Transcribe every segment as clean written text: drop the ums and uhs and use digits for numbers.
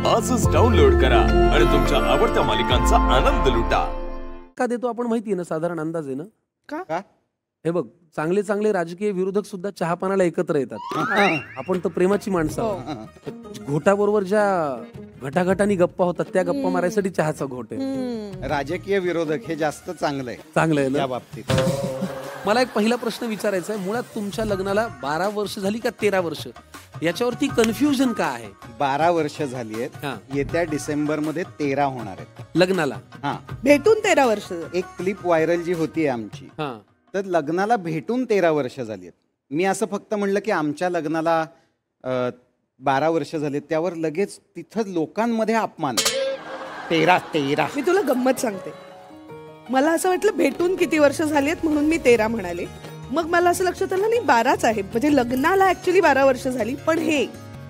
आजच डाउनलोड करा आणि तुमच्या आवडत्या मालिकांचा आनंद लुटा. का देतो आपण माहिती आहे ना, साधारण अंदाज आहे ना का? हे बघ, चांगले चांगले राजकीय विरोधक सुद्धा चहापानाला एकत्र येतात. आपण तर प्रेमाची माणसं आहोत. घोटाबरोबर ज्या घटाघटानी गप्पा होतात त्या गप्पा मारायसाठी चहाचा घोट आहे. राजकीय विरोधक हे जास्त चांगलं आहे या ना. बाबतीत. मला एक पहिला प्रश्न विचारायचा आहे, मुळात तुमच्या लग्नाला 12 वर्ष झाली का 13 वर्ष, याच्यावरती कन्फ्युजन का आहे? 12 वर्ष झाली हा. आहेत. येत्या डिसेंबर मध्ये 13 होणार आहेत लग्नाला. हा. भेटून 13 वर्ष. एक क्लिप व्हायरल जी होती आमची, हा, तर लग्नाला भेटून 13 वर्ष झाली आहेत. मी असं फक्त म्हणलं की आमच्या लग्नाला 12 वर्ष झालीत, त्यावर लगेच तिथं लोकांमध्ये अपमान. 13. मी तुला गंमत सांगते. मला असं वाटलं भेटून किती वर्ष झालीत म्हणून मी 13 म्हणाले. मग मला असं लक्षात आलं नाही 12च आहे, म्हणजे लग्नाला ऍक्च्युली 12 वर्ष झाली, पण हे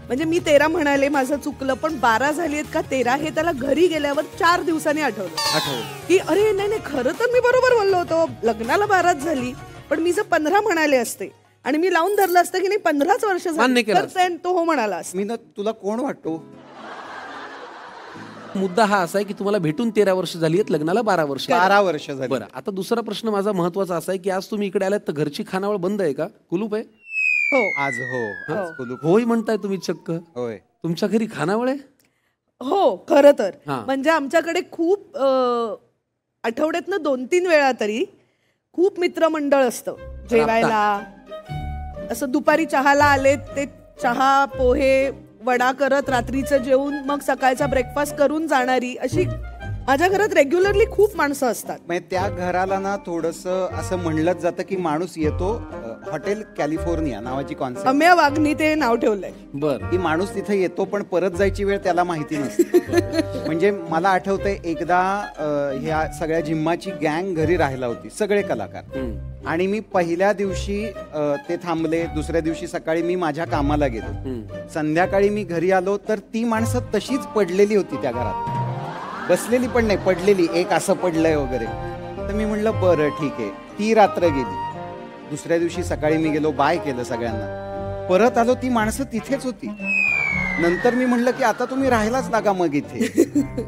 म्हणजे मी 13 म्हणाले, माझं चुकलं, पण 12 झाली आहेत का 13 हे त्याला घरी गेल्यावर 4 दिवसांनी आठवलं की अरे नाही खरं तर मी बरोबर बोललो होतो, लग्नाला 12च झाली, पण मी जर 15 म्हणाले असते आणि मी लावून धरलं असतं की नाही 15च वर्ष झाली तर तो हो म्हणाला असता. मी ना तुला कोण वाटतो? मुद्दा हा असा आहे की तुम्हाला भेटून 13 वर्ष झाली आहेत, लग्नाला 12 वर्ष. 12 वर्ष झाली. बरं, आता दुसरा प्रश्न माझा महत्वाचा असा आहे की आज तुम्ही इकडे आलात तर घरची खानावळ बंद आहे का, कुलूप आहे? हो आज कुलूप. होय म्हणताय तुम्ही चक्क? होय. तुमच्या घरी खानावळ आहे? हो, खरं तर हा. म्हणजे आमच्याकडे खूप आठवड्यातनं 2-3 वेळा तरी खूप मित्रमंडळ असतं जेवायला. असं दुपारी चहाला आले ते चहा पोहे वडा करत रात्रीचं जेवून मग सकाळचा ब्रेकफास्ट करून जाणारी अशी माझ्या घरात रेग्युलरली खूप माणसं असतात. म्हणजे त्या घराला ना थोडंसं असं म्हणलंच जातं की माणूस येतो, हॉटेल कॅलिफोर्निया नावाची कॉन्सेप्ट, अम्या वागणी ते नाव ठेवलंय. बर, की माणूस तिथे येतो पण परत जायची वेळ त्याला माहिती नसते. म्हणजे मला आठवतंय एकदा ह्या सगळ्या जिम्माची गँग घरी राहायला होती, सगळे कलाकार. आणि मी पहिल्या दिवशी ते थांबले, दुसऱ्या दिवशी सकाळी मी माझ्या कामाला गेलो. संध्याकाळी मी घरी आलो तर ती माणसं तशीच पडलेली होती त्या घरात, बसलेली पण नाही, पडलेली, एक असं पडलंय वगैरे. तर मी म्हणलं बरं ठीक आहे. ती रात्र गेली. दुसऱ्या दिवशी सकाळी मी गेलो, बाय केलं सगळ्यांना, परत आलो, ती माणसं तिथेच होती. नंतर मी म्हणलं की आता तुम्ही राहायलाच लागा मग इथे.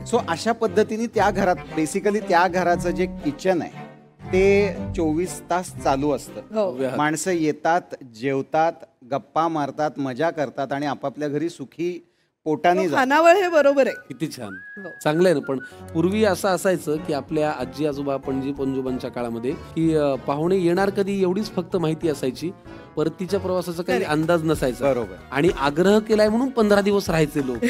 सो अशा पद्धतीने त्या घरात, बेसिकली त्या घराचं जे किचन आहे ते 24 तास चालू असतं. माणसं येतात, जेवतात, गप्पा मारतात, मजा करतात आणि आपापल्या घरी सुखी पोटाने जातात. खानावळ हे बरोबर आहे. किती छान, चांगलं आहे ना. पण पूर्वी असं असायचं की आपल्या आजी आजोबा पणजी पंजोबांच्या काळामध्ये की पाहुणे येणार कधी एवढीच फक्त माहिती असायची, परतीच्या प्रवासाचा काही अंदाज नसायचा. बरोबर. आणि आग्रह केलाय म्हणून 15 दिवस राहायचे लोक.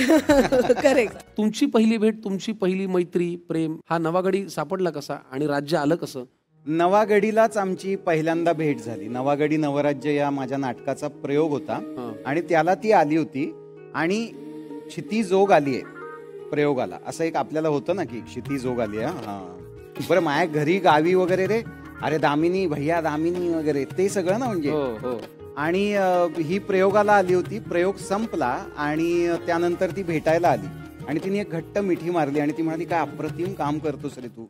करेक्ट. तुमची पहिली भेट, तुमची पहिली मैत्री, प्रेम हा नवागडी सापडला कसा आणि राज्य आलं कसं? नवागडीलाच आमची पहिल्यांदा भेट झाली. नवागडी नवराज्य या माझ्या नाटकाचा प्रयोग होता आणि त्याला ती आली होती आणि क्षितिजोग आलीये प्रयोगाला, असं एक आपल्याला होतं ना की क्षितिजोग आली आहे. बरं, माझ्या घरी गावी वगैरे रे, अरे दामिनी भैया दामिनी वगैरे ते सगळं ना म्हणजे. आणि ही प्रयोगाला आली होती. प्रयोग संपला आणि त्यानंतर ती भेटायला आली आणि तिने एक घट्ट मिठी मारली आणि ती म्हणाली काय अप्रतिम काम करतोस रे तू.